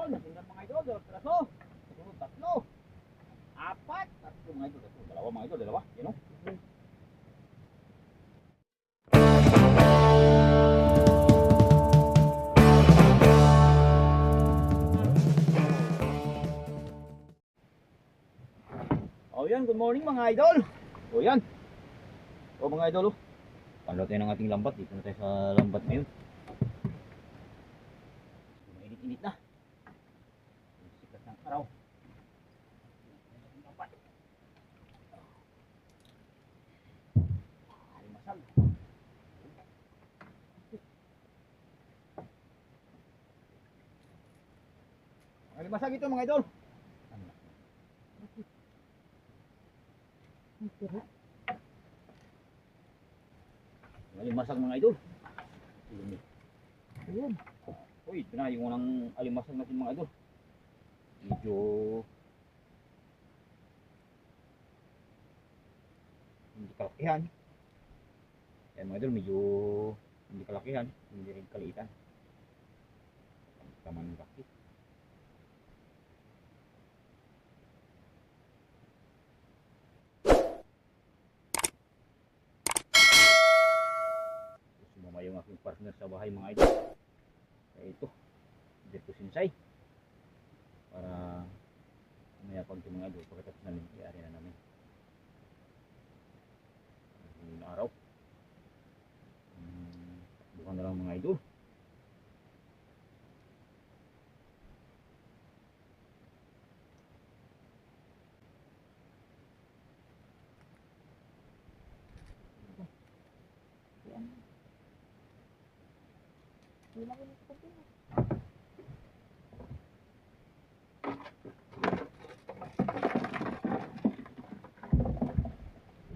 idol. Nasundan mga idol. Dalawang piraso. Sunod tatlo. Apat. Tatlo mga idol. Tatlo. Dalawa mga idol. Dalawa. Yan o. O yan. Good morning mga idol. O yan. O mga idol. Palo tayo ng ating lambat. Dito na tayo sa lambat ngayon. Mainit-init na. Sikat ng araw. Alimasag. Alimasag ito mga idol. Alimasag mga idol. Ayun. Uy, ito na yung unang alimasag natin mga idol. Medyo hindi kalakihan. Yan mga idol, medyo hindi kalakihan, hindi rin kaliitan. Tama ng laki. Sumama yung aking partner sa bahay mga idol. Kaya ito, dito sinsay. Para mamaya pag ito mga idol, pagkatapos namin, i-ari na namin. Ang araw. Bukan na lang mga idol.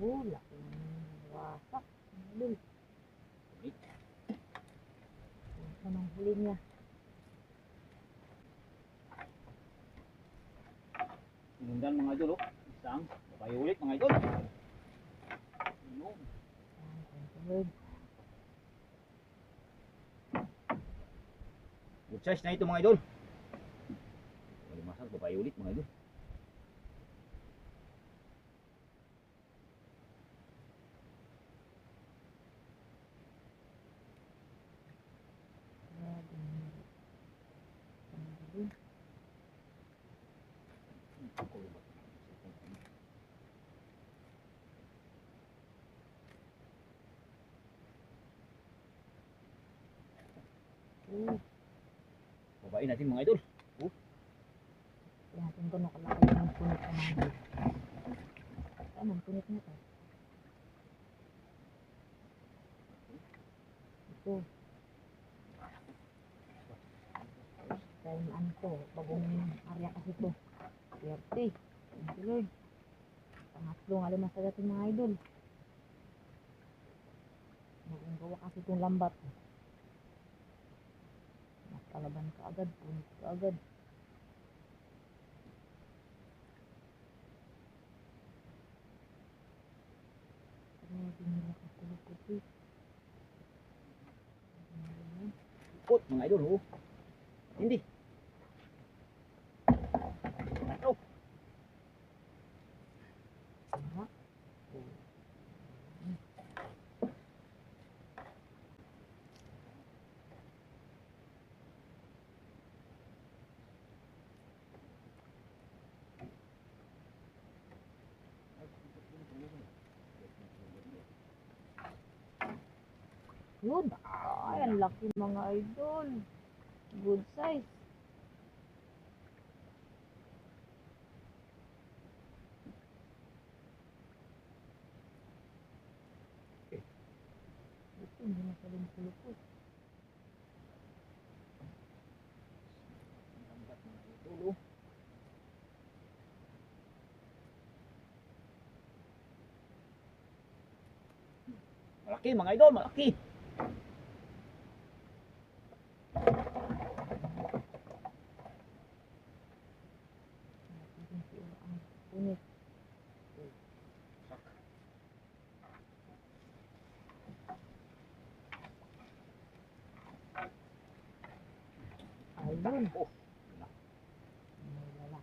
Oh, laki ng wasak. Huli. Ito ng huli niya. Sinundan mga idol, isang babae ulit mga idol. Yun. Good size na ito mga idol. Alimasag, babae ulit mga idol. Babae natin mga idol. Natin ko nakalaki ng punit na mga. Anong punit na ito? Ito. Time ano to, bagong area kasi ito. 30. Thank you Lord. Pangatlong alimasag natin mga idol. Bagong gawa kasi itong lambat. Nakalaban ka agad, punit ka agad. Ikot mga idol, oh. Hindi. Oh. Yun. Ay, ang laki mga idol. Good size. Ito, hindi na paling kulupot. Malaki mga idol, malaki. Punit. Ayun. Oh.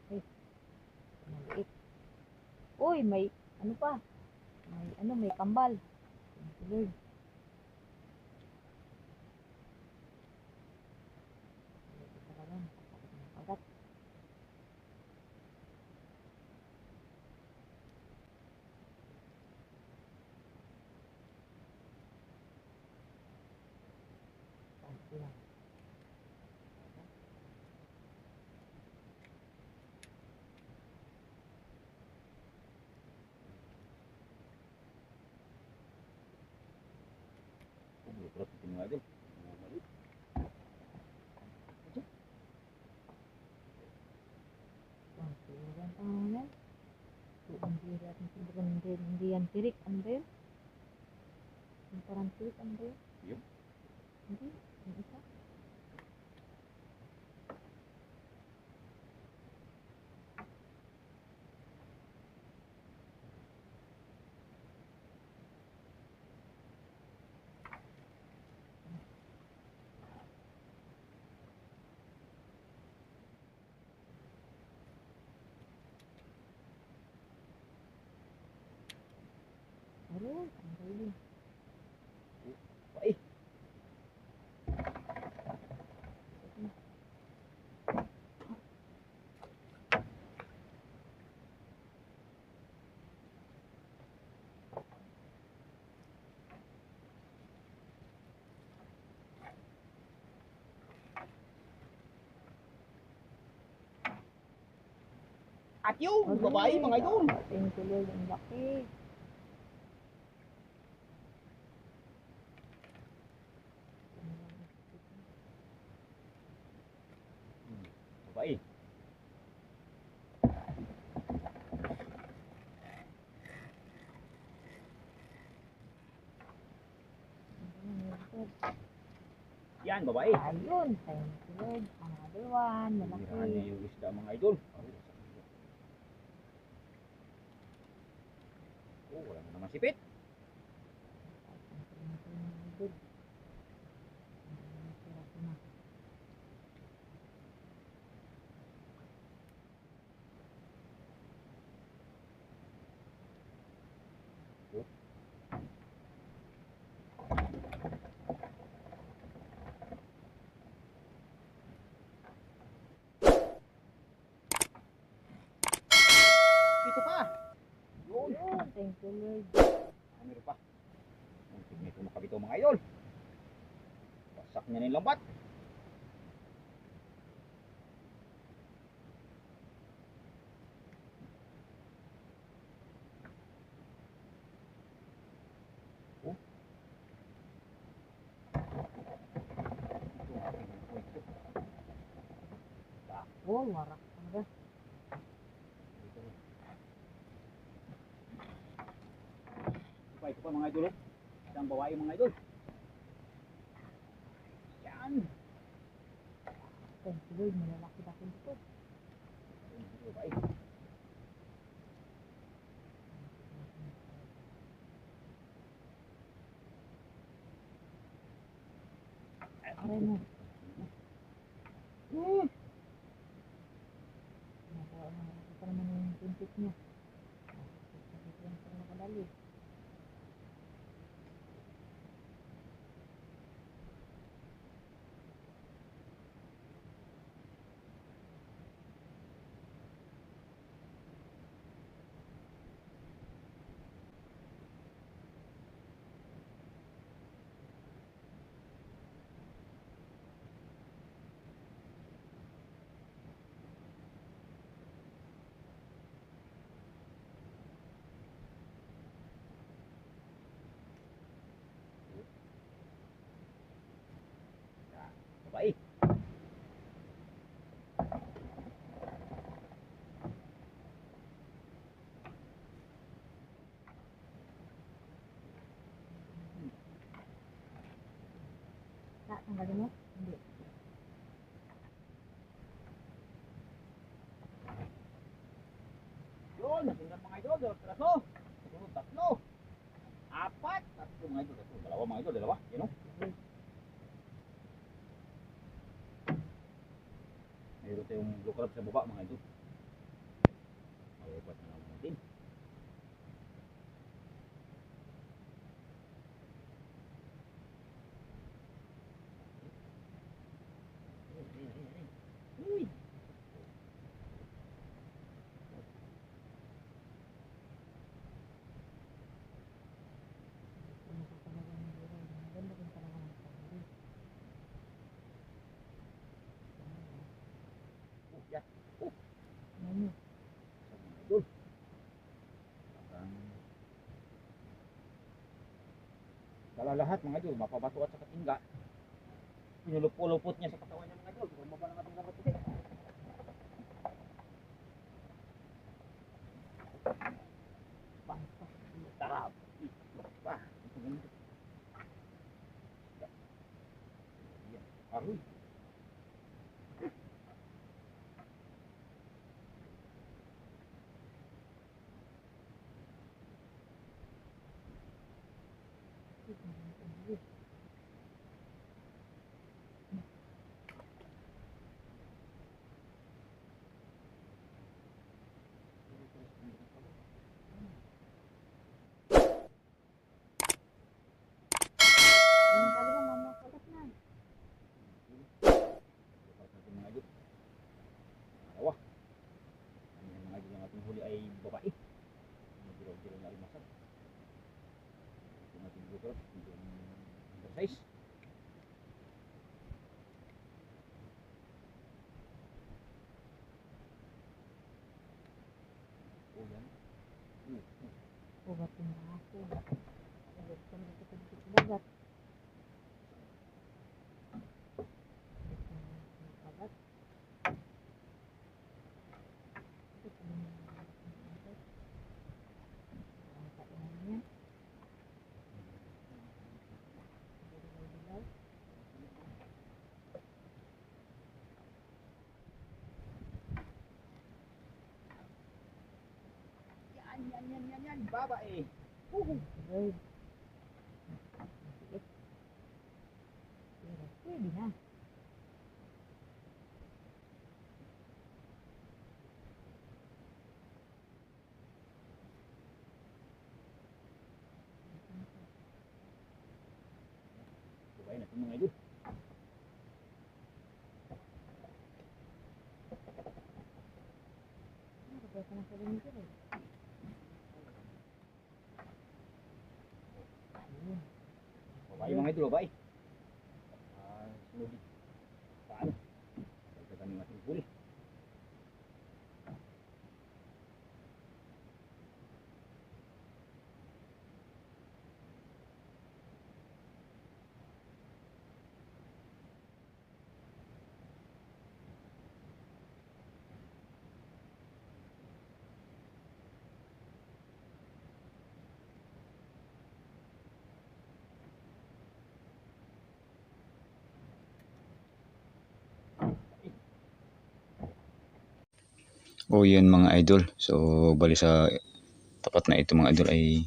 Maliit. Uy, may ano pa? May kambal. Thank you, Lord. Ito talaga, nakakapit ng kagat. Ito lang. Terus ito mga idol. Maliit. Pangsiran tangan. Hindi yan tirik. Ano ba yun? Yung parang tirik. Ano ba yun? Yung? Hindi. Yung isa. Ayun. Ang galing. Ay, at yun, babae mga idol. Thank you, Lord. Ang laki. Babae. Yan, babae. Ayun. Thank you, Lord. Another one. Hirahan niya Malaki. yung isda mga idol. Oh, wala na naman sipit. Dito pa. Yun. Ayun. Thank you, Lord. Ah, meron pa. Muntik nito makabito mga idol. Wasak niya na yung lambat. Oh. Oh, warak talaga. Ito pa mga idol. Isang babae mga idol. Yan. Thank you, Lord. Malalaki-laki dito. Babae. Aray mo. Hmm. Nakita naman yung pintit niya. Nakita lang sa nakadali. Babae. Tanggalin mo? Hindi. Yun, natingnan mga idol. Traso. Sunod, tatlo. Apat. Tatlo mga idol. Tatlo. Dalawa mga idol. Dalawa. Yan o. Mayroon tayong blue crab sa baba mga idol. Ilupat na lang natin. Uy. Ano pa talaga ng buhay. Maganda rin talaga ng pagkain. Yan. Ano? Sa mga idol. Parang dala lahat mga idol, mapabato at sa katingga. Pinulupot niya sa katawan niya mga idol. Bumaba ng ating karot ulit. Pangpas. Tarap. Pa. Yan. Aroy. Ano talaga mama kagat na. Mga idol. Dalawa. Ang mga idol ng ating huli ay babae. Dilaw-dilaw na alimasag. Yung ating bukal, yung undersize. O yan. Ugat yung ako. Ugat ka na sa dagat. Kagat. Ito naman ang kagat. Ang kainan niya. Dilaw-dilaw. Yan, babae. Ay. Sikit. Pero pwede na. Babae na itong mga idol. Nakapaya ka na sa rin nito eh. Ayun. Babae mga idol, babae. Sunod. Paano? Ito kami ating huli. O yun mga idol. So bali sa tapat na ito mga idol ay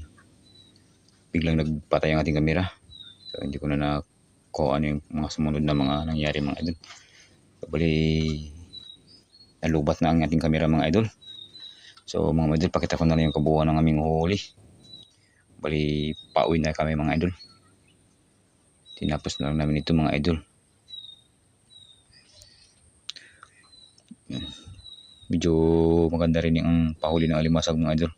biglang nagpatay ang ating kamera. So hindi ko na nakuha ano yung mga sumunod na mga nangyari mga idol. So bali nalubat na ang ating kamera mga idol. So mga idol, pakita ko na lang yung kabuuan ng aming huli. Bali pauwi na kami mga idol. Tinapos na lang namin ito mga idol. Yan. Medyo maganda rin yung pahuli ng alimasag mga idol.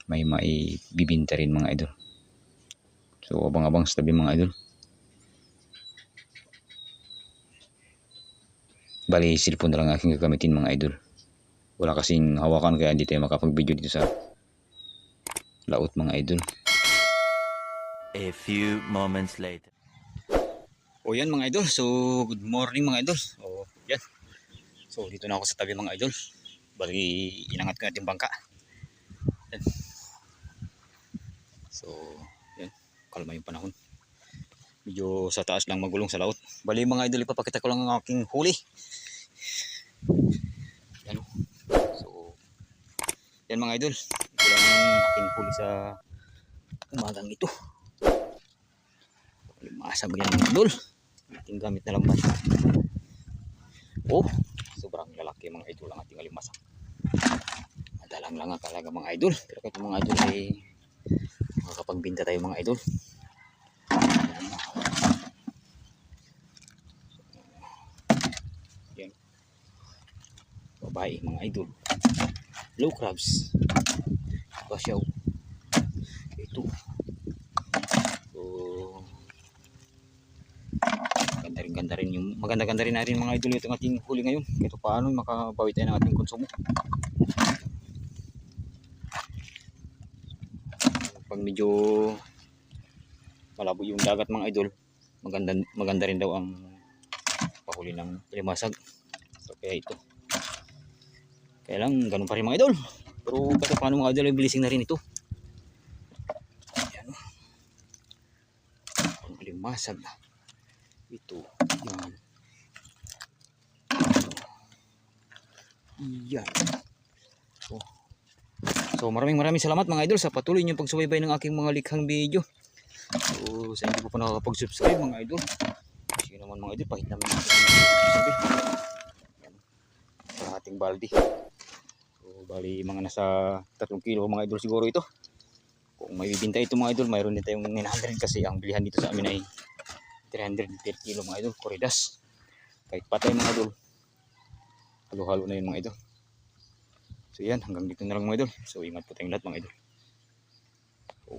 May maibibinta rin mga idol. So abang-abang sa tabi mga idol. Bali cellphone na lang aking gagamitin mga idol. Wala kasing hawakan kaya hindi tayo makapag-video dito sa laot mga idol. A few moments later. O yan mga idol. So good morning mga idol. O yan. So dito na ako sa tabi mga idol. Bali inangat ko natin bangka. Yan. So yan. Kalma yung panahon. Medyo sa taas lang magulong sa laot. Bali mga idol, ipapakita ko lang ang aking huli. Yan. So yan mga idol. Ito lang ang aking huli sa umagang ito. Masag yan mga idol. Ating gamit na lambat. Oh, sobrang lalaki mga idol ang ating alimasag. madalang lang talaga mga idol. Pero kahit mga idol ay makakapagbinta tayo mga idol. Yan. Babae mga idol. Low crabs. Pasyaw. Ito. So, ganda rin yung maganda rin na rin mga idol itong ating huli ngayon. Ito paano makabawi tayo ng ating konsumo. Pag medyo malabo yung dagat mga idol, maganda rin daw ang pahuli ng limasag. So, kaya ito. Kaya lang ganun pa rin mga idol. Pero kasi paano mga idol ay bilising na rin ito. Ayan. Ang limasag. Ito. Yan. Yan. So maraming salamat mga idol sa patuloy niyong pagsubaybay ng aking mga likhang video. So sa hindi po pa nakakapag-subscribe mga idol, sige naman mga idol, pahit namin sabi. Sa ating baldi. So bali mga nasa 3 kilo mga idol siguro ito. Kung may bibinta ito mga idol, mayroon din tayong 900 kasi ang bilihan dito sa amin ay 300 per kilo mga idol, Corridas. Kahit patay mga idol, halo-halo na yun mga idol. So yan, hanggang dito na lang mga idol. So ingat po tayong lahat mga idol. So